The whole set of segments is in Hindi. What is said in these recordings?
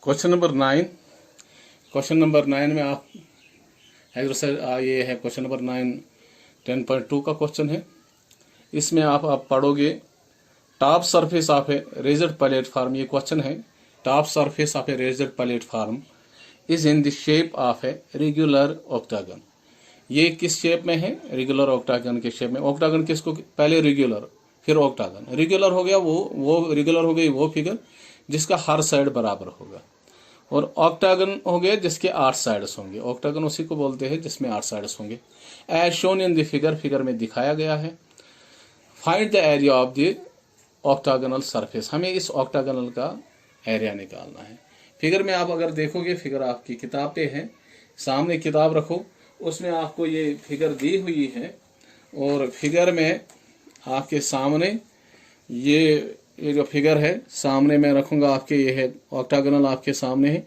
Question number 9। क्वेश्चन नंबर 9 में आप एक्सरसाइज ये है क्वेश्चन नंबर 9 10.2 का क्वेश्चन है। इसमें आप पढ़ोगे top surface of A raised platform. ये क्वेश्चन है top surface of A raised platform is in the shape of a regular octagon. ये किस शेप में है? रेगुलर ऑक्टागन के शेप में। ऑक्टागन किसको? पहले रेगुलर फिर ऑक्टागन। रेगुलर हो गया वो रेगुलर हो गई वो फिगर जिसका हर साइड बराबर होगा, और ऑक्टागन हो गया जिसके 8 साइड्स होंगे। ऑक्टागन उसी को बोलते हैं जिसमें 8 साइड्स होंगे। As shown in the figure, figure में दिखाया गया है। Find the area of the octagonal surface. हमें इस ऑक्टागनल का एरिया निकालना है। फिगर में आप अगर देखोगे, फिगर आपकी किताब पे है, सामने किताब रखो, उसमें आपको ये फिगर दी हुई है, और फिगर में आपके सामने ये जो फिगर है सामने मैं रखूंगा आपके, ये है ऑक्टागनल आपके सामने है,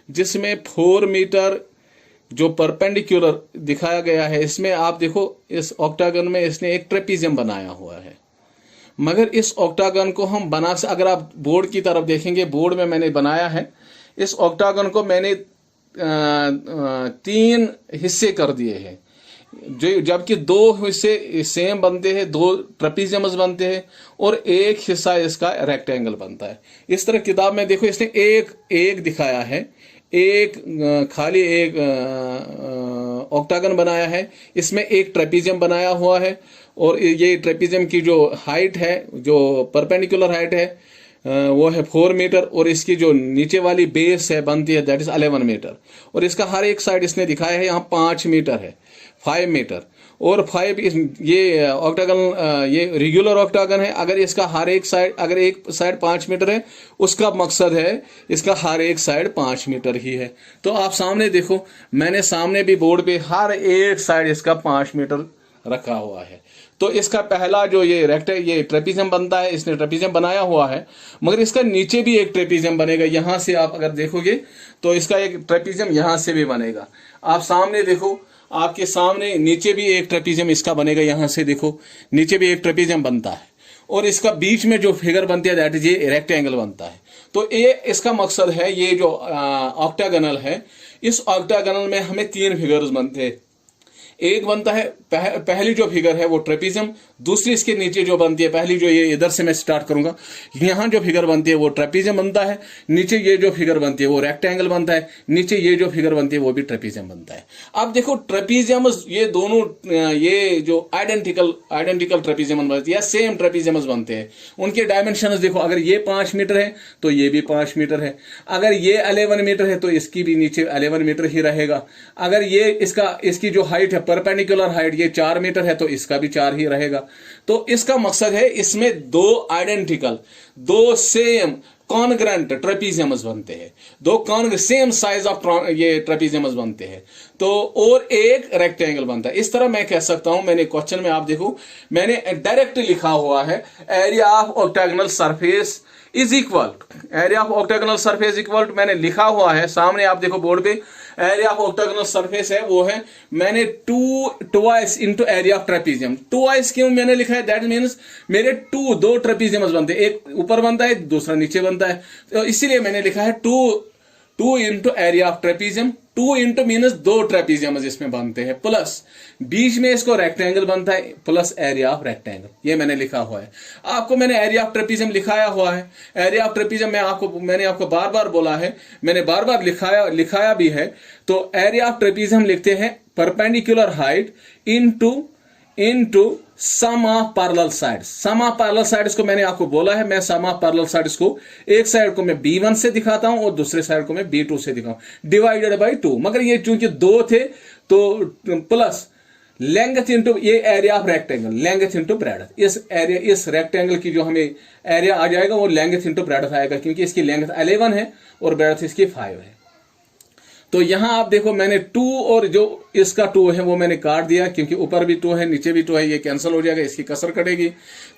जिसमें 4 मीटर जो परपेंडिकुलर दिखाया गया है। इसमें आप देखो इस ऑक्टागन में इसने एक ट्रेपीजियम बनाया हुआ है, मगर इस ऑक्टागन को हम बना से, अगर आप बोर्ड की तरफ देखेंगे, बोर्ड में मैंने बनाया है, इस ऑक्टागन को मैंने 3 हिस्से कर दिए हैं, जो जबकि 2 हिस्से सेम बनते हैं, 2 ट्रेपीजियम्स बनते हैं, और एक हिस्सा इसका रेक्टेंगल बनता है। इस तरह किताब में देखो इसने एक दिखाया है, खाली एक ऑक्टागन बनाया है, इसमें एक ट्रेपीजियम बनाया हुआ है, और ये ट्रेपीजियम की जो हाइट है, जो परपेंडिकुलर हाइट है, वो है 4 मीटर, और इसकी जो नीचे वाली बेस है बनती है दैट इज 11 मीटर, और इसका हर एक साइड इसने दिखाया है यहाँ 5 मीटर है, 5 मीटर, और 5 ये ऑक्टागन, ये रेगुलर ऑक्टागन है। अगर इसका हर एक साइड, अगर एक साइड 5 मीटर है, उसका मकसद है इसका हर एक साइड 5 मीटर ही है। तो आप सामने देखो, मैंने सामने भी बोर्ड पे हर एक साइड इसका 5 मीटर रखा हुआ है। तो इसका पहला जो ये ट्रेपीजियम बनता है, इसने ट्रेपीजियम बनाया हुआ है, मगर इसका नीचे भी एक ट्रेपीजियम बनेगा। यहां से आप अगर देखोगे तो इसका एक ट्रेपीजियम यहां से भी बनेगा। आप सामने देखो, आपके सामने नीचे भी एक ट्रेपीजियम इसका बनेगा, यहां से देखो नीचे भी एक ट्रेपीजियम बनता है, और इसका बीच में जो फिगर बनती है दैट इज ये रेक्टेंगल बनता है। तो ये इसका मकसद है, ये जो ऑक्टागनल है, इस ऑक्टागनल में हमें 3 फिगर्स बनते हैं। एक बनता है पहली जो फिगर है वो ट्रेपीजियम, दूसरी इसके नीचे जो बनती है, पहली जो ये इधर से मैं स्टार्ट करूंगा, यहां जो फिगर बनती है वो ट्रेपीजियम बनता है, नीचे ये जो फिगर बनती है वो रेक्टेंगल बनता है, नीचे ये जो फिगर बनती है वो भी ट्रेपीजियम बनता है। अब देखो ट्रेपीजियम, ये दोनों ये जो आइडेंटिकल ट्रेपीजियम बनते हैं या सेम ट्रेपीजियम बनते हैं, उनके डायमेंशन देखो, अगर ये 5 मीटर है तो ये भी 5 मीटर है, अगर ये 11 मीटर है तो इसकी भी नीचे 11 मीटर ही रहेगा, अगर ये इसकी जो हाइट है परपेंडिकुलर हाइट ये 4 मीटर है तो इसका भी 4 ही रहेगा। तो इसका मकसद है इसमें 2 आइडेंटिकल, 2 सेम कॉन्ग्रेंट ट्रेपीजियम्स बनते हैं, 2 सेम साइज ऑफ ये ट्रेपीजियम्स बनते हैं, तो और एक रेक्टेंगल बनता है। इस तरह मैं कह सकता हूं, मैंने क्वेश्चन में आप देखो मैंने डायरेक्ट लिखा हुआ है area of octagonal surface is equal, area of octagonal surface equal, मैंने लिखा हुआ है सामने आप देखो बोर्ड पे, एरिया ऑफ ऑक्टागनल सरफेस है वो है, मैंने 2 इंटू एरिया ऑफ ट्रेपीजियम। 2 क्यों मैंने लिखा है? दैट मीन्स मेरे 2 ट्रेपीजियम्स बनते हैं, एक ऊपर बनता है दूसरा नीचे बनता है, तो इसीलिए मैंने लिखा है 2 into area of trapezium. 2 into मीनस 2 ट्रेपीजियम्स इसमें बनते हैं, प्लस बीच में इसको रेक्टेंगल बनता है, प्लस एरिया ऑफ रेक्टेंगल, ये मैंने लिखा हुआ है। आपको मैंने एरिया ऑफ ट्रेपीजियम लिखाया हुआ है। एरिया ऑफ ट्रेपीजियम मैंने आपको बार बार बोला है, मैंने बार बार लिखाया भी है। तो एरिया ऑफ ट्रेपीजियम लिखते हैं perpendicular height into sum of parallel sides. Sum of parallel sides को मैंने आपको बोला है, मैं सम ऑफ पैरेलल साइड्स को एक साइड को मैं B1 से दिखाता हूं और दूसरे साइड को मैं B2 से दिखाऊं, डिवाइडेड बाय 2। मगर ये चूंकि 2 थे तो प्लस लेंथ इंटू ये area of rectangle, length into breadth, इस रेक्टेंगल की जो हमें एरिया आ जाएगा वो लेंथ इंटू ब्रेडथ आएगा, क्योंकि इसकी लेंथ 11 है और ब्रेडथ इसकी 5 है। तो यहां आप देखो मैंने 2 और जो इसका 2 है वो मैंने काट दिया, क्योंकि ऊपर भी 2 है नीचे भी 2 है, ये कैंसिल हो जाएगा, इसकी कसर कटेगी,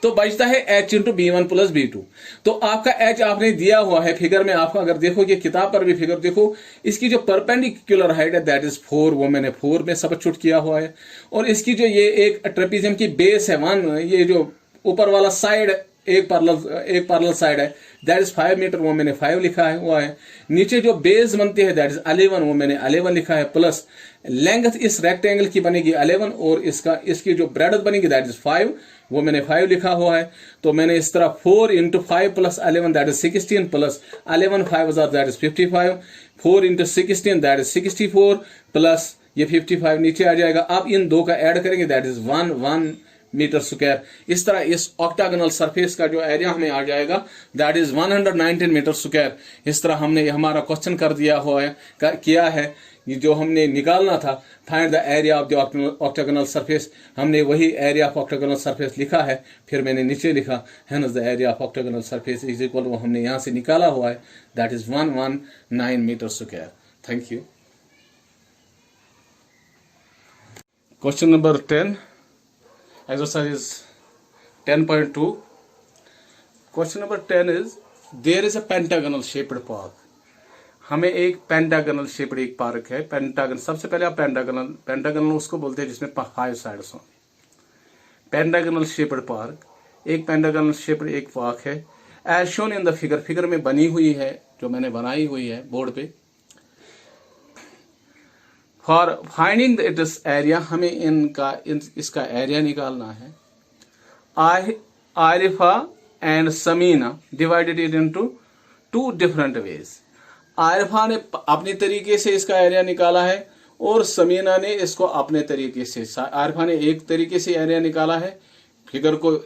तो बचता है h into B1 plus B2। तो आपका h आपने दिया हुआ है फिगर में, आपको अगर देखोगे किताब पर भी फिगर देखो, इसकी जो परपेंडिकुलर हाइट है दैट इज 4, वो मैंने 4 में सब्स्टिट्यूट किया हुआ है, और इसकी जो ये एक ट्रेपीजियम की बेस है 1, ये जो ऊपर वाला साइड एक पैरेलल साइड है, दैट इज 5 मीटर, वो मैंने 5 लिखा है हुआ है। नीचे जो बेस बनती है दैट इज 11, वो मैंने 11 लिखा है, प्लस लेंथ इस रेक्टेंगल की बनेगी 11 और इसकी जो ब्रेडथ बनेगी दैट इज 5, वो मैंने 5 लिखा हुआ है। तो मैंने इस तरह 4 into 5 plus 11 that is 16 plus 11 5 that is 55, 4 into 16 that is 64 plus ये 55 नीचे आ जाएगा। अब इन दो का ऐड करेंगे दैट इज 1 मीटर स्क्वायर। इस तरह इस ऑक्टागोनल सरफेस का जो एरिया हमें आ जाएगा दैट इज 119 मीटर स्क्वायर। इस तरह हमने हमारा क्वेश्चन कर दिया हुआ है, किया है, ये जो हमने निकालना था find the area of the octagonal surface, हमने वही एरिया ऑफ ऑक्टागोनल सरफेस लिखा है, फिर मैंने नीचे लिखा hence the area of octagonal surface is equal, वो हमने यहाँ से निकाला हुआ है that is 119 metre square. Thank you. Question number 10, exercise 10.2. Question number 10 is there is a pentagonal shaped park. हमें एक पेंटागनल शेप्ड एक पार्क है। पेंटागन, सबसे पहले आप पेंटागनल उसको बोलते हैं जिसमें 5 साइड्स हों। पेंटागनल शेप्ड पार्क, एक पेंटागनल शेप्ड एक पार्क है as shown in the figure में बनी हुई है, जो मैंने बनाई हुई है बोर्ड पे। फॉर फाइंडिंग इट्स एरिया, हमें इसका एरिया निकालना है। Arifa and Samina divided it into 2 different ways. Arifa ने अपने तरीके से इसका एरिया निकाला है और समीना ने इसको अपने तरीके से, आरिफा ने एक तरीके से एरिया निकाला है, फिगर को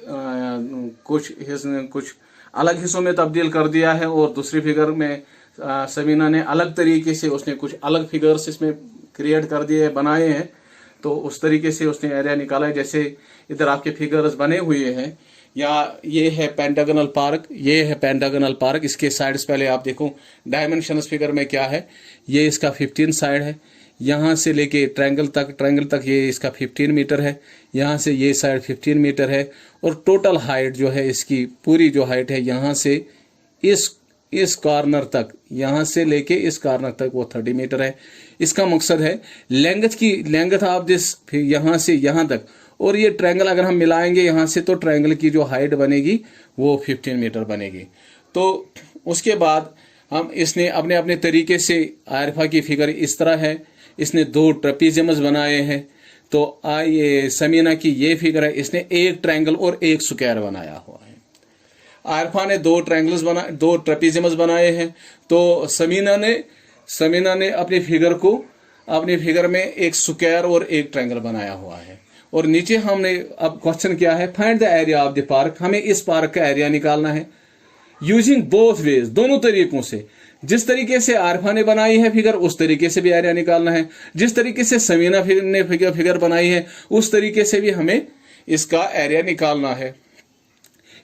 कुछ अलग हिस्सों में तब्दील कर दिया है, और दूसरी फिगर में समीना ने अलग तरीके से उसने कुछ अलग फिगर्स इसमें क्रिएट कर दिए, बनाए हैं, तो उस तरीके से उसने एरिया निकाला है। जैसे इधर आपके फिगर्स बने हुए हैं, या ये है पेंटागोनल पार्क, ये है पेंटागोनल पार्क। इसके साइड्स पहले आप देखो डायमेंशंस फिगर में क्या है। ये इसका 15 साइड है, यहाँ से लेके ट्रायंगल तक ये इसका 15 मीटर है, यहाँ से ये साइड 15 मीटर है, और टोटल हाइट जो है इसकी पूरी जो हाइट है यहाँ से इस कॉर्नर तक, यहाँ से लेके इस कॉर्नर तक वो 30 मीटर है। इसका मकसद है लेंथ ऑफ दिस यहाँ से यहाँ तक, और ये ट्रायंगल अगर हम मिलाएंगे यहाँ से तो ट्रायंगल की जो हाइट बनेगी वो 15 मीटर बनेगी। तो उसके बाद हम इसने अपने तरीके से आरिफा की फिगर इस तरह है, इसने 2 ट्रेपीजियम्स बनाए हैं। तो ये समीना की ये फिगर है, इसने एक ट्रायंगल और एक स्क्वायर बनाया हुआ है। आरिफा ने 2 ट्रेपीजियम्स बनाए हैं। तो समीना ने अपनी फिगर में एक स्क्वायर और एक ट्रायंगल बनाया हुआ है। और नीचे हमने अब क्वेश्चन क्या है, find the area of the park, हमें इस पार्क का एरिया निकालना है यूजिंग बोथ वेज, दोनों तरीकों से। जिस तरीके से आरिफा ने बनाई है फिगर उस तरीके से भी एरिया निकालना है, जिस तरीके से समीना ने फिगर बनाई है उस तरीके से भी हमें इसका एरिया निकालना है।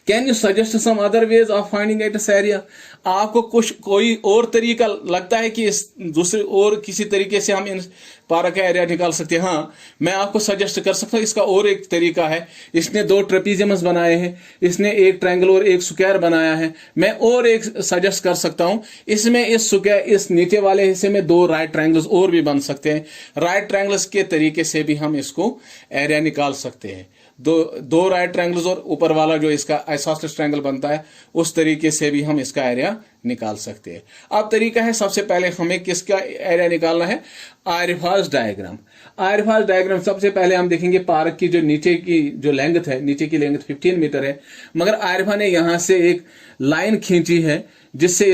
Can you suggest some other ways of finding its area? आपको कोई और तरीका लगता है कि इस दूसरे और किसी तरीके से हम इन पार्क का एरिया निकाल सकते हैं? हाँ, मैं आपको सजेस्ट कर सकता हूँ। इसका और एक तरीका है, इसने 2 ट्रेपीजियम्स बनाए हैं, इसने एक ट्रायंगल और एक स्क्वायर बनाया है। मैं और एक सजेस्ट कर सकता हूँ, इसमें इस नीचे वाले हिस्से में 2 राइट ट्रायंगल्स और भी बन सकते हैं। राइट ट्रायंगल्स के तरीके से भी हम इसको एरिया निकाल सकते हैं। दो राइट ट्रायंगल्स और ऊपर वाला जो इसका आइसोसेलेस ट्रायंगल बनता है उस तरीके से भी हम इसका एरिया निकाल सकते हैं। अब तरीका है, सबसे पहले हमें किसका एरिया निकालना है? आरिफाज डायग्राम। आरिफाज डायग्राम सबसे पहले हम देखेंगे पार्क की जो नीचे की जो लेंथ है, नीचे की लेंथ 15 मीटर है, मगर आरिफा ने यहां से एक लाइन खींची है जिससे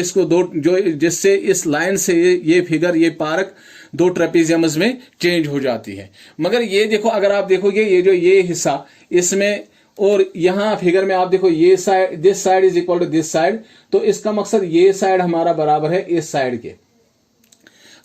इस लाइन से ये फिगर, ये पार्क 2 ट्रेपीजियम्स में चेंज हो जाती है। मगर ये देखो, अगर आप देखोगे ये हिस्सा इसमें, और यहां फिगर में आप देखो ये side, this side is equal to this side, तो इसका मकसद ये साइड हमारा बराबर है इस साइड के।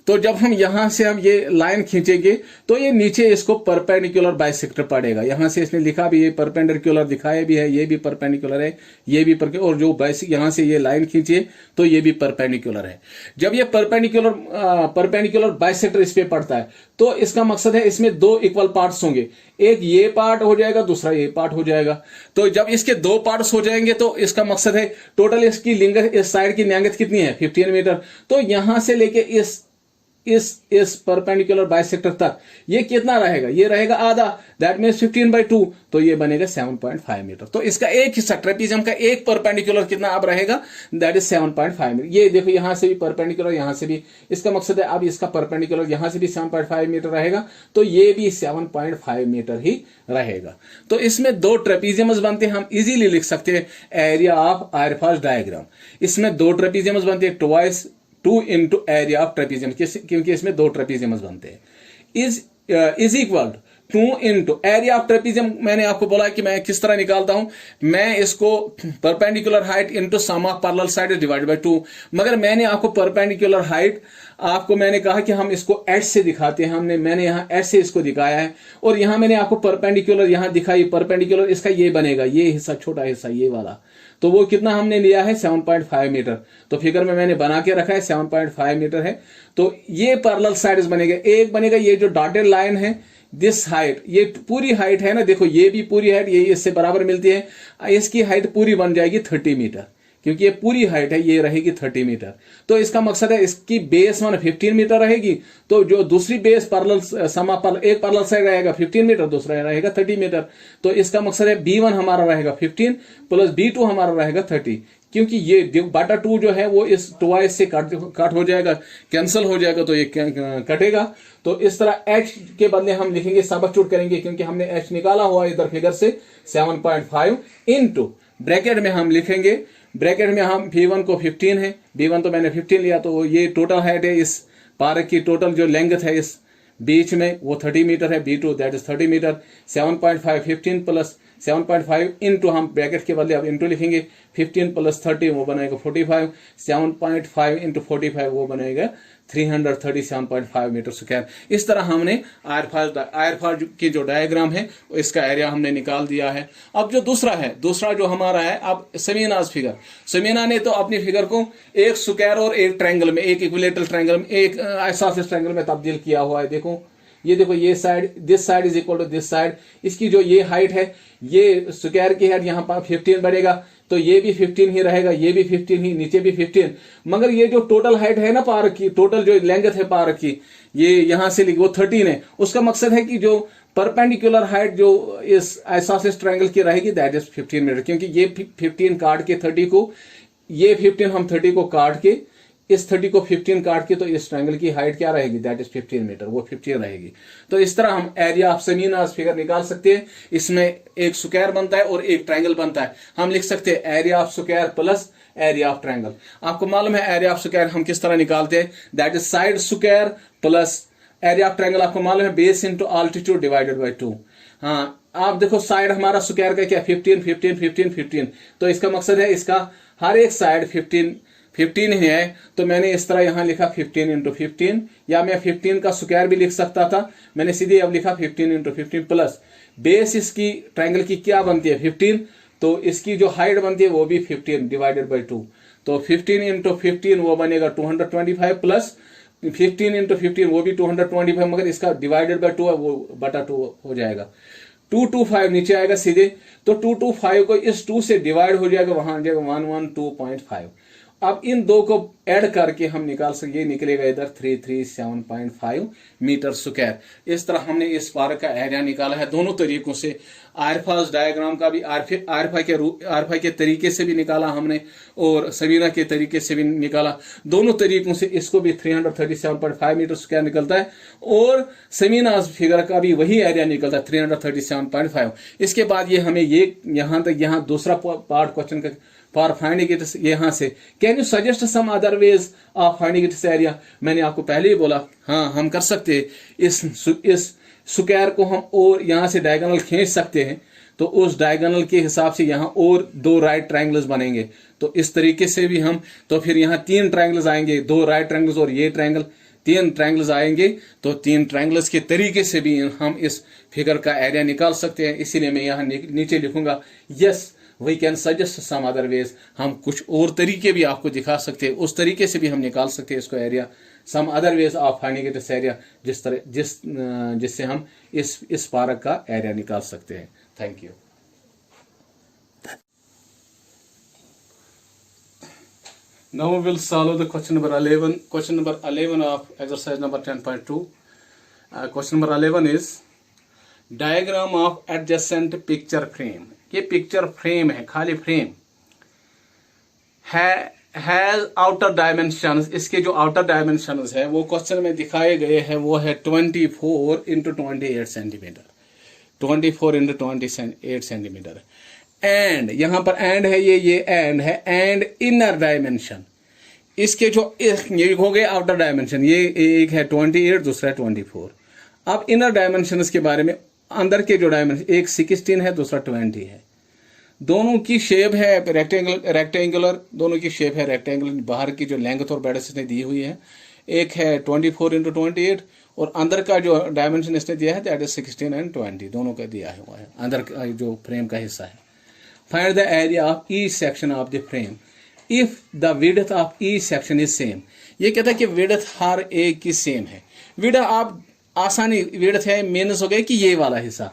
तो जब हम यहां से हम ये लाइन खींचेंगे तो ये नीचे इसको परपेंडिकुलर बाइसेक्टर पड़ेगा। यहां से इसने लिखा भी, ये परपेंडिकुलर दिखाया भी है, ये भी परपेंडिकुलर है, ये भी और जो यहां से ये लाइन खींचे तो ये भी परपेंडिकुलर है। जब ये परपेंडिकुलर बाइसेक्टर इस पे पड़ता है तो इसका मकसद है इसमें 2 इक्वल पार्ट्स होंगे, एक ये पार्ट हो जाएगा, दूसरा ये पार्ट हो जाएगा। तो जब इसके 2 पार्ट्स हो जाएंगे तो इसका मकसद है टोटल इसकी लेंथ, इस साइड की लेंथ कितनी है? 15 मीटर। तो यहां से लेके इस परपेंडिकुलर बाइसेक्टर तक ये कितना रहेगा, ये रहेगा आधा, दैट मीन्स 15/2, तो ये बनेगा 7.5 मीटर। तो इसका एक हिस्सा ट्रेपीजियम का एक परपेंडिकुलर कितना अब रहेगा, दैट इज 7.5 मीटर। ये देखो यहां से भी परपेंडिकुलर, यहां से भी, इसका मकसद है अब इसका परपेंडिकुलर यहां से भी 7.5 मीटर रहेगा, तो ये भी 7.5 मीटर ही रहेगा। तो इसमें दो ट्रेपीजियम्स बनते हैं, हम इजीली लिख सकते हैं एरिया ऑफ आयरफॉज डायग्राम। इसमें दो ट्रेपीजियम्स बनते हैं, twice 2 into area of trapezium, क्योंकि इसमें दो ट्रेपीजियम्स बनते हैं। Is equal 2 into area of trapezium. मैंने आपको बोला कि मैं किस तरह निकालता हूं, मैं इसको perpendicular height into sum of parallel side divided by 2, मगर मैंने आपको परपेंडिकुलर हाइट आपको मैंने कहा कि हम इसको एच से दिखाते हैं, मैंने यहां एच से इसको दिखाया है, और यहां मैंने आपको परपेंडिकुलर यहां दिखाई, परपेंडिकुलर इसका ये बनेगा, ये हिस्सा छोटा हिस्सा ये वाला, तो वो कितना हमने लिया है 7.5 मीटर। तो फिगर में मैंने बना के रखा है 7.5 मीटर है। तो ये पैरेलल साइड्स बनेगा, एक बनेगा ये जो डॉटेड लाइन है, दिस हाइट, ये पूरी हाइट है ना, देखो ये भी पूरी हाइट, ये इससे बराबर मिलती है, इसकी हाइट पूरी बन जाएगी 30 मीटर, क्योंकि ये पूरी हाइट है, ये रहेगी 30 मीटर। तो इसका मकसद है इसकी बेस 15 मीटर रहेगी, तो जो दूसरी बेस पैरेलल एक पैरेलल साइड रहेगा 15 मीटर, दूसरा रहेगा 30 मीटर। तो इसका मकसद है B1 हमारा रहेगा 15 प्लस B2 हमारा रहेगा 30, क्योंकि ये बटा 2 जो है वो इस ट्वाइस से कट हो जाएगा, कैंसिल हो जाएगा, तो ये कटेगा। तो इस तरह H के बदले हम लिखेंगे, सब्स्टिट्यूट करेंगे, क्योंकि हमने H निकाला हुआ इधर फिगर से 7.5 इंटू ब्रैकेट में हम लिखेंगे, ब्रैकेट में हम B1 को 15 है, B1 तो मैंने 15 लिया, तो ये टोटल हाइट है इस पार्क की, टोटल जो लेंथ है इस बीच में वो 30 मीटर है, B2 that is 30 metre, 7.5 15 plus 7.5 into, हम ब्रैकेट के बदले अब इंटू लिखेंगे, 15 प्लस 30 वो बनेगा 45, 7.5 इंटू 45 वो बनेगा 337.5 मीटर स्क्वायर। इस तरह हमने आयरफॉज की जो डायग्राम है इसका एरिया हमने निकाल दिया है। अब जो दूसरा जो हमारा है, अब समीनाज फिगर, समीना ने तो अपनी फिगर को एक स्क्वायर और एक ट्रायंगल में, एक इक्विलेटरल ट्रायंगल में, एक आइसोसेलेस ट्रायंगल में तब्दील किया हुआ है। देखो ये side, this side is equal to this side, इसकी जो ये हाइट है, ये स्क्वायर की हाइट यहाँ पर 15 बढ़ेगा, तो ये भी 15 ही रहेगा, ये भी 15 ही, नीचे भी 15, मगर ये जो टोटल हाइट है ना पार्क की, टोटल जो लेंथ है पार्क की, ये यहां से वो 13 है। उसका मकसद है कि जो परपेंडिकुलर हाइट जो इस आइसोसेलेस ट्रायंगल की रहेगी दैट इज 15 मीटर, क्योंकि ये 15 काट के 30 को, ये 15 हम 30 को काट के, इस 30 को 15 काट के, तो इस ट्रायंगल की हाइट क्या रहेगी, दैट इज 15 मीटर, वो 15 रहेगी। तो इस तरह हम एरिया ऑफ समीनाज फिगर निकाल सकते हैं। इसमें एक स्क्वायर बनता है और एक ट्रायंगल बनता है। हम लिख सकते हैं area of square plus area of triangle. आपको मालूम है एरिया ऑफ स्क्वायर हम किस तरह निकालते हैं, that is side square plus area of triangle, आपको मालूम है base into altitude divided by 2। हाँ, आप देखो साइड हमारा स्क्वायर का क्या 15 15 15 15, तो इसका मकसद है इसका हर एक साइड 15 ही है, तो मैंने इस तरह यहां लिखा 15 इंटू 15, या मैं 15 का स्क्वायर भी लिख सकता था, मैंने सीधे अब लिखा 15 इंटू 15 प्लस बेस इसकी ट्रायंगल की क्या बनती है 15, तो इसकी जो हाइट बनती है वो भी 15 डिवाइडेड बाई 2, तो 15 इंटू 15 वो बनेगा 225 प्लस 15 इंटू 15 वो भी 225, मगर इसका डिवाइडेड बाई 2 है वो बटा 2 हो जाएगा, 225 नीचे आएगा सीधे, तो 225 को इस 2 से डिवाइड हो जाएगा, वहां आ जाएगा 112.5। अब इन दो को ऐड करके हम निकाल सकते, ये निकलेगा इधर 337.5 मीटर स्क्वायर। इस तरह हमने इस पार्क का एरिया निकाला है दोनों तरीकों से, आयरफॉज डायग्राम का भी आरफाई के तरीके से भी निकाला हमने, और समीना के तरीके से भी निकाला। दोनों तरीकों से इसको भी 337.5 मीटर स्क्वायर निकलता है, और समीना फिगर का भी वही एरिया निकलता है 337.5। इसके बाद ये हमें ये यहाँ दूसरा पार्ट क्वेश्चन का फॉर फाइंडिंग इट यहां से, can you suggest some other ways of finding its area. मैंने आपको पहले ही बोला, हाँ हम कर सकते हैं, इस स्क्वायर को हम और यहां से डायगोनल खींच सकते हैं, तो उस डायगोनल के हिसाब से यहां और 2 राइट ट्रायंगल्स बनेंगे, तो इस तरीके से भी हम, तो फिर यहां 3 ट्रायंगल्स आएंगे, 2 राइट ट्रायंगल्स और ये ट्रायंगल, 3 ट्रायंगल्स आएंगे, तो 3 ट्रायंगल्स के तरीके से भी हम इस फिगर का एरिया निकाल सकते हैं। इसीलिए मैं यहां नीचे लिखूंगा yes we can suggest some other ways, हम कुछ और तरीके भी आपको दिखा सकते हैं, उस तरीके से भी हम निकाल सकते हैं इसको area, some other ways of finding it area, जिससे हम इस पार्क का एरिया निकाल सकते हैं। Thank you. Now we will solve the question number 11. Question number 11 of exercise number 10.2. Question number 11 is diagram of adjacent picture frame. ये पिक्चर फ्रेम है, खाली फ्रेम है, हैज आउटर डायमेंशंस. इसके जो आउटर डायमेंशंस है वो क्वेश्चन में दिखाए गए हैं, वो है 24 into 28 centimetre. 24 into 28 centimetre. And यहां पर एंड है, ये एंड है. एंड इनर डायमेंशन इसके जो ये हो गए आउटर डायमेंशन, ये एक है 28, दूसरा है 24. अब इनर डायमेंशन के बारे में, अंदर के जो डायमेंशन, एक 16 है, दूसरा 20 है. दोनों की शेप है रेक्टेंगुलर, दोनों की शेप है रेक्टेंगुलर. बाहर की जो लेंथ और ब्रेड्थ इसने दी हुई है, एक है 24 इंटू 28 और अंदर का जो डायमेंशन इसने दिया है दैट इज 16 एंड 20, दोनों का दिया हुआ है. अंदर का जो फ्रेम का हिस्सा है. Find the area of each section of the frame if the width of each section is same. ये कहता है कि विड्थ हर एक की सेम है. विड्थ आप आसानी, विड्थ है मीन्स हो गया कि ये वाला हिस्सा,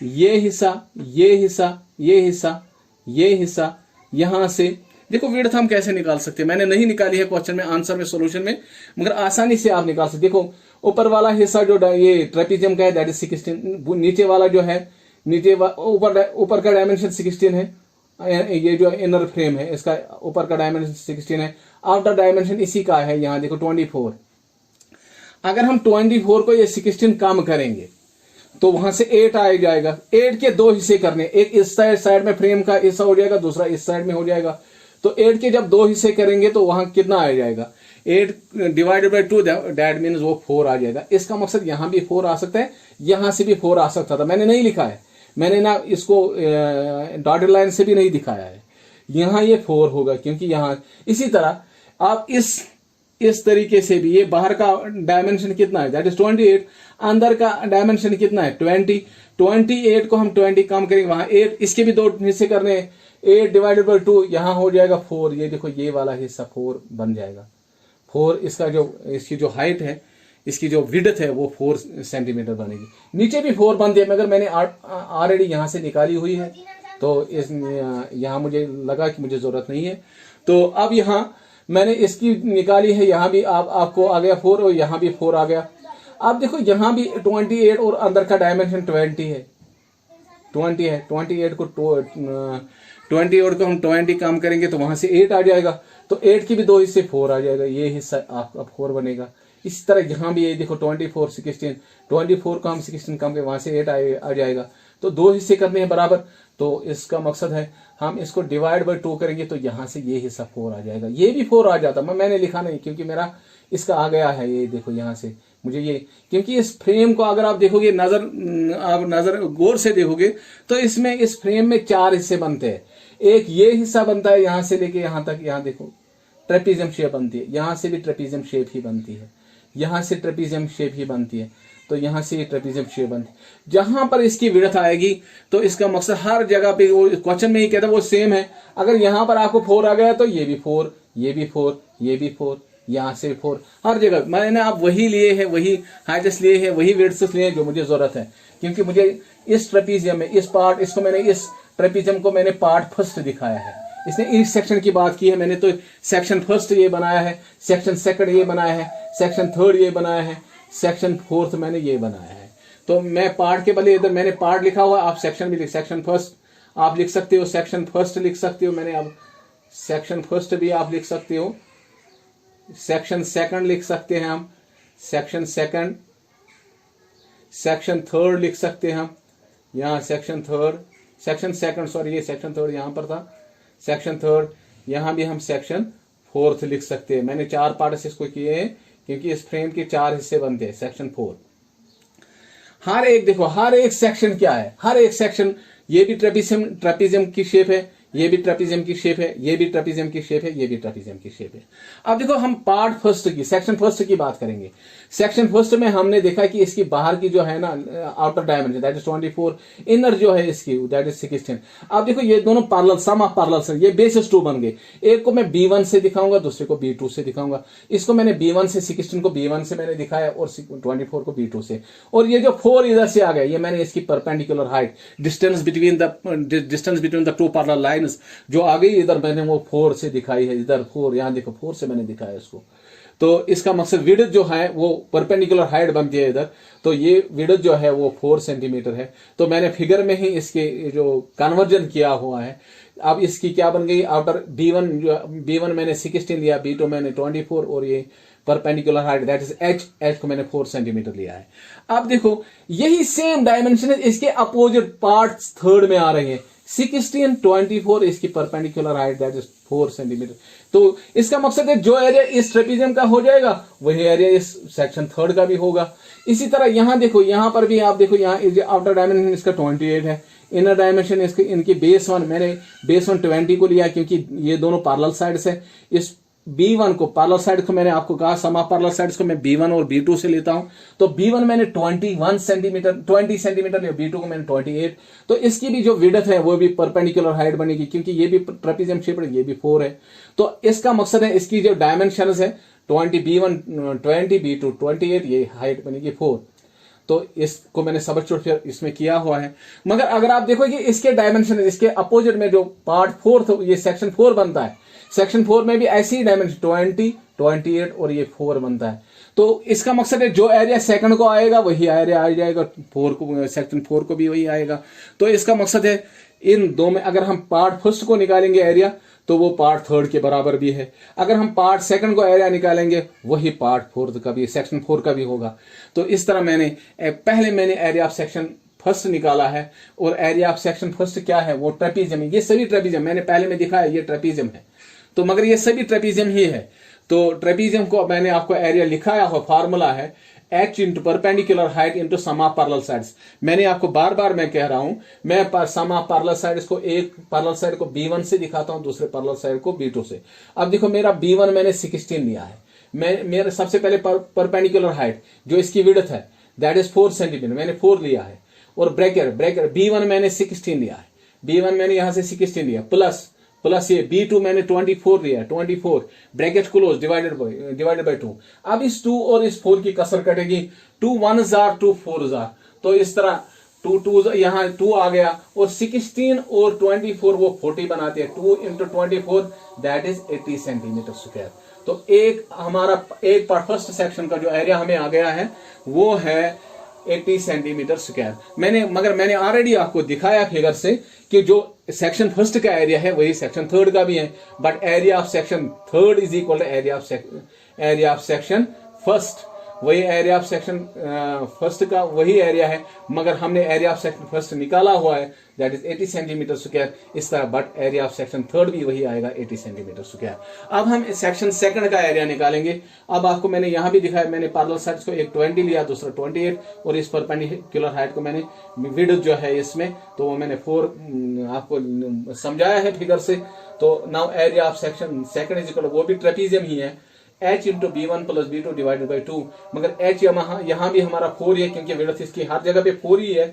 ये हिस्सा, ये हिस्सा, ये हिस्सा, ये हिस्सा, यहां से देखो विड्थ हम कैसे निकाल सकते हैं. मैंने नहीं निकाली है क्वेश्चन में, आंसर में, सॉल्यूशन में, मगर आसानी से आप निकाल सकते. देखो ऊपर वाला हिस्सा जो ये ट्रेपीजियम का है दैट इज 16. नीचे वाला जो है, नीचे ऊपर का डायमेंशन 16 है. ये जो इनर फ्रेम है इसका ऊपर का डायमेंशन 16 है. आउटर डायमेंशन इसी का है, यहां देखो 24. अगर हम 24 को ये 16 कम करेंगे तो वहां से 8 आ जाएगा. 8 के दो हिस्से करने, एक इस साइड में फ्रेम का हिस्सा हो जाएगा, दूसरा इस साइड में हो जाएगा. तो 8 के जब दो हिस्से करेंगे तो वहां कितना आ जाएगा, 8 डिवाइडेड बाई 2, दैट मीन्स वो 4 आ जाएगा. इसका मकसद यहां भी 4 आ सकता है, यहां से भी 4 आ सकता था. मैंने नहीं लिखा है, मैंने ना इसको डॉटेड लाइन से भी नहीं दिखाया है. यहां ये 4 होगा क्योंकि यहां. इसी तरह आप इस तरीके से भी, ये बाहर का डायमेंशन कितना है दैट इज 28, अंदर का डायमेंशन कितना है 20. 28 को हम 20 कम करेंगे, वहां 8, इसके भी दो हिस्से करने हैं. 8 डिवाइडेड बाई 2, यहां हो जाएगा 4. ये देखो ये वाला हिस्सा 4 बन जाएगा. 4 इसका जो, इसकी जो हाइट है, इसकी जो विड्थ है वो 4 सेंटीमीटर बनेगी. नीचे भी 4 बनती है मगर मैंने ऑलरेडी यहां से निकाली हुई है, तो यहां मुझे लगा कि मुझे जरूरत नहीं है. तो अब यहां मैंने इसकी निकाली है, यहां भी आपको आ गया 4 और यहां भी 4 आ गया. अब देखो यहां भी 28 और अंदर का डायमेंशन 20 है. 28 को 28 को हम 20 कम करेंगे तो वहां से 8 आ जाएगा. तो 8 की भी दो हिस्से 4 आ जाएगा, ये हिस्सा आपका 4 बनेगा. इस तरह यहां भी ये देखो 24 16, 24 को हम 16 कम करें, वहां से 8 आ जाएगा. तो दो हिस्से करने हैं बराबर. तो इसका मकसद है हम इसको डिवाइड बाई 2 करेंगे तो यहां से ये हिस्सा 4 आ जाएगा. ये भी 4 आ जाता, मैंने लिखा नहीं क्योंकि मेरा इसका आ गया है. ये देखो यहां से मुझे ये, क्योंकि इस फ्रेम को अगर आप देखोगे, आप नजर गौर से देखोगे तो इसमें, इस फ्रेम में 4 हिस्से बनते हैं. एक ये हिस्सा बनता है यहां से लेके यहां तक, यहां देखो ट्रेपीजियम शेप बनती है. यहां से भी ट्रेपीजियम शेप ही बनती है, यहां से ट्रेपीजियम शेप ही बनती है, तो यहां से ट्रेपीजियम शेप बनती है. जहां पर इसकी विड्थ आएगी तो इसका मकसद हर जगह पे, वो क्वेश्चन में ही कहता है वो सेम है. अगर यहां पर आपको 4 आ गया तो ये भी 4, ये भी 4, ये भी 4, यहां से 4, हर जगह मैंने आप वही लिए हैं, वही हाइट्स लिए हैं, वही विड्थ्स लिए हैं जो मुझे जरूरत है. क्योंकि मुझे इस ट्रेपीजियम में, इस पार्ट, इसको मैंने, इस ट्रेपीजियम को मैंने पार्ट फर्स्ट दिखाया है. इसने इस सेक्शन की बात की है, मैंने तो सेक्शन फर्स्ट ये बनाया है, सेक्शन सेकंड ये बनाया है, सेक्शन थर्ड ये बनाया है, सेक्शन फोर्थ मैंने ये बनाया है. तो मैं पार्ट के बदले इधर मैंने पार्ट लिखा हुआ, आप सेक्शन भी लिख, सेक्शन फर्स्ट आप लिख सकते हो, सेक्शन फर्स्ट लिख सकते हो. मैंने अब सेक्शन फर्स्ट भी आप लिख सकते हो, सेक्शन सेकंड लिख सकते हैं हम, सेक्शन सेकंड, सेक्शन थर्ड लिख सकते हैं हम, यहाँ section third, section second, sorry ये सेक्शन थर्ड यहां पर था, सेक्शन थर्ड. यहां भी हम सेक्शन फोर्थ लिख सकते हैं. मैंने 4 पार्ट इसको किए हैं क्योंकि इस फ्रेम के 4 हिस्से बनते हैं. सेक्शन 4, हर एक देखो, हर एक सेक्शन क्या है, हर एक सेक्शन, ये भी ट्रेपीजियम की शेप है, ये भी ट्रेपीजियम की शेप है, ये भी ट्रेपीजियम की शेप है, ये भी ट्रेपीजियम की शेप है. अब देखो हम पार्ट फर्स्ट की, सेक्शन फर्स्ट की बात करेंगे. सेक्शन फर्स्ट में हमने देखा कि इसकी बाहर की जो है ना outer dimension that is 24, inner जो है इसकी दैट इज 16. अब देखो ये दोनों पैरेलल, सम ऑफ पैरेलल्स, ये बेसिस 2 बन गए. एक को मैं B1 से दिखाऊंगा, दूसरे को B2 से दिखाऊंगा. इसको मैंने B1 से 16 को B1 से मैंने दिखाया और 24 को B2 से. और ये जो 4 इधर से आ गया, ये मैंने इसकी perpendicular height, distance between the 2 parallel line lines जो आ गई इधर, मैंने वो 4 से दिखाई है, इधर 4, यहाँ देखो 4 से मैंने दिखाया इसको। तो इसका मकसद विड्थ जो है वो परपेंडिकुलर हाइट बनती है इधर, तो ये विड्थ जो है वो 4 सेंटीमीटर है। तो मैंने फिगर में ही इसके जो कन्वर्जन किया हुआ है। अब इसकी क्या बन गई, आफ्टर B1 मैंने 16 लिया, B2 मैंने 24, और ये perpendicular height that is H को मैंने 4 सेंटीमीटर लिया है। अब देखो यही सेम डायमेंशन इसके अपोजिट पार्ट्स थर्ड में आ रहे हैं, 16, 24 इसकी perpendicular height that is 4 centimetre. तो इसका मकसद है जो एरिया इस ट्रेपीजियम का हो जाएगा वही एरिया इस सेक्शन थर्ड का भी होगा। इसी तरह यहां देखो, यहां पर भी आप देखो, यहाँ आउटर डायमेंशन इसका 28 है, इनर डायमेंशन इसके इनकी बेस 1 मैंने बेस 1 20 को लिया क्योंकि ये दोनों पैरेलल साइड्स है। इस B1 को पैरेलल साइड को मैंने आपको कहा सम ऑफ पैरेलल साइड्स को मैं B1 और B2 से लेता हूं, तो B1 मैंने 20 सेंटीमीटर लिया, B2 को मैंने 28। तो इसकी भी जो विड्थ है वो भी परपेंडिकुलर हाइट बनेगी क्योंकि ये भी ट्रेपीजियम शेप है, ये भी 4 है। तो इसका मकसद है इसकी जो डायमेंशन है 20 B1 20 B2 28, ये हाइट बनेगी 4। तो इसको मैंने सबस्टिट्यूट इसमें किया हुआ है। मगर अगर आप देखो कि इसके डायमेंशन इसके अपोजिट में जो पार्ट 4 ये सेक्शन 4 बनता है, सेक्शन 4 में भी ऐसी ही डायमेंशन 20 28 और ये 4 बनता है। तो इसका मकसद है जो एरिया सेकंड को आएगा वही एरिया आ जाएगा 4 को, सेक्शन 4 को भी वही आएगा। तो इसका मकसद है इन दो में अगर हम पार्ट फर्स्ट को निकालेंगे एरिया तो वो पार्ट थर्ड के बराबर भी है, अगर हम पार्ट सेकंड को एरिया निकालेंगे वही पार्ट फोर्थ का भी, सेक्शन 4 का भी होगा। तो इस तरह मैंने पहले मैंने एरिया ऑफ सेक्शन फर्स्ट निकाला है, और एरिया ऑफ सेक्शन फर्स्ट क्या है, वो ट्रेपीजियम है। ये सभी ट्रेपीजियम मैंने पहले में दिखाया, ये ट्रेपीजियम है, तो मगर ये सभी ट्रेपीजियम ही है। तो ट्रेपीजियम को मैंने आपको एरिया लिखाया हुआ फॉर्मूला है H into perpendicular height into sum of parallel sides. मैंने आपको बार बार मैं कह रहा हूं, मैं सम ऑफ पैरेलल साइड्स को एक पैरेलल साइड को B1 से दिखाता हूं, दूसरे पैरेलल साइड को B2 से। अब देखो मेरा B1 मैंने 16 लिया है, मेरे सबसे पहले परपेंडिकुलर हाइट जो इसकी विड्थ है दैट इज 4 सेंटीमीटर, मैंने 4 लिया है, और ब्रैकेट B1 मैंने 16 लिया है, B1 मैंने यहां से 16 लिया, प्लस ये B2 मैंने 24 लिया, 24 ब्रैकेट क्लोज डिवाइडेड बाय 2। अब इस 2 और इस 4 की कसर कटेगी, 2 1 जार 2 4 जार, तो इस तरह 2 यहाँ 2 आ गया, और 16 और 24 वो 40 बनाते हैं, 2 into 24 that is 80 centimetre square. तो एक हमारा एक पार्ट फर्स्ट सेक्शन का जो एरिया हमें आ गया है वो है 80 सेंटीमीटर स्क्वायर। मगर मैंने ऑलरेडी आपको दिखाया फिगर से कि जो सेक्शन फर्स्ट का एरिया है वही सेक्शन थर्ड का भी है, but area of section third is equal to area of section first. वही एरिया ऑफ सेक्शन फर्स्ट का वही एरिया है, मगर हमने एरिया ऑफ सेक्शन फर्स्ट निकाला हुआ है दैट इज 80 सेंटीमीटर स्क्वायर इस तरह, but area of section third भी वही आएगा 80 सेंटीमीटर स्क्वायर। अब हम सेक्शन सेकंड का एरिया निकालेंगे। अब आपको मैंने यहां भी दिखाया, मैंने पैरेलल साइड्स को एक 20 लिया, दूसरा 28, और इस परपेंडिकुलर हाइट को मैंने विड्थ जो है इसमें तो वो मैंने 4 आपको समझाया है फिगर से। तो now area of section second is equal, वो भी ट्रेपीजियम ही है, H into B1 plus B2 divided by 2, मगर H यहाँ भी हमारा 4 ही है क्योंकि विड्थ इसकी हर जगह पे 4 ही है,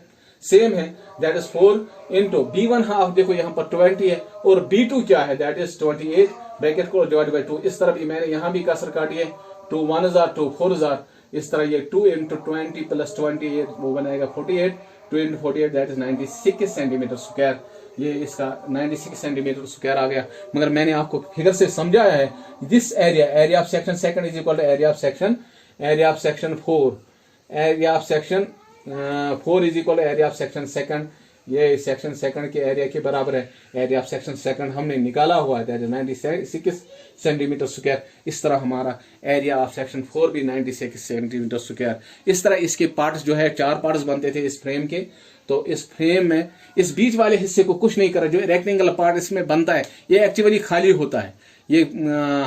सेम है, that is 4 into B1 half देखो यहाँ पर 20 है, और B2 क्या है दैट इज 28 ब्रैकेट को डिवाइड बाई 2। इस तरह भी मैंने यहाँ भी कसर काटी है, 2 1 जार 2 4 जार, इस तरह ये 2 इंटू 20 प्लस 28 वो बनाएगा 48, 2 into 48 that is 96 centimetre square. ये इसका 96 सेंटीमीटर स्क्वायर आ गया। मगर मैंने आपको फिगर से समझाया है this area of section second is equal to area of section 4, area of section 4 is equal to area of section second. ये सेक्शन सेकंड के एरिया के बराबर है, एरिया ऑफ सेक्शन सेकंड हमने निकाला हुआ है दैट इज 96 सेंटीमीटर स्क्वायर। इस तरह हमारा एरिया ऑफ सेक्शन 4 भी 96 सेंटीमीटर स्क्वायर। इस तरह इसके पार्ट्स जो है 4 पार्ट्स बनते थे इस फ्रेम के। तो इस फ्रेम में इस बीच वाले हिस्से को कुछ नहीं करा, जो रेक्टेंगल पार्ट इसमें बनता है ये एक्चुअली खाली होता है, ये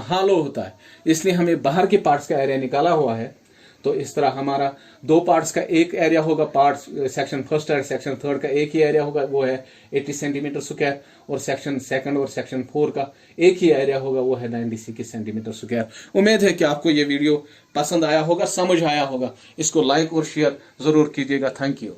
हालो होता है, इसलिए हमें बाहर के पार्ट्स का एरिया निकाला हुआ है। तो इस तरह हमारा 2 पार्ट्स का एक एरिया होगा, पार्ट सेक्शन फर्स्ट और सेक्शन थर्ड का एक ही एरिया होगा, वो है 80 सेंटीमीटर स्क्वायर, और सेक्शन सेकंड और सेक्शन 4 का एक ही एरिया होगा, वो है 96 सेंटीमीटर स्क्वायर। उम्मीद है कि आपको ये वीडियो पसंद आया होगा, समझ आया होगा। इसको लाइक और शेयर जरूर कीजिएगा। Thank you.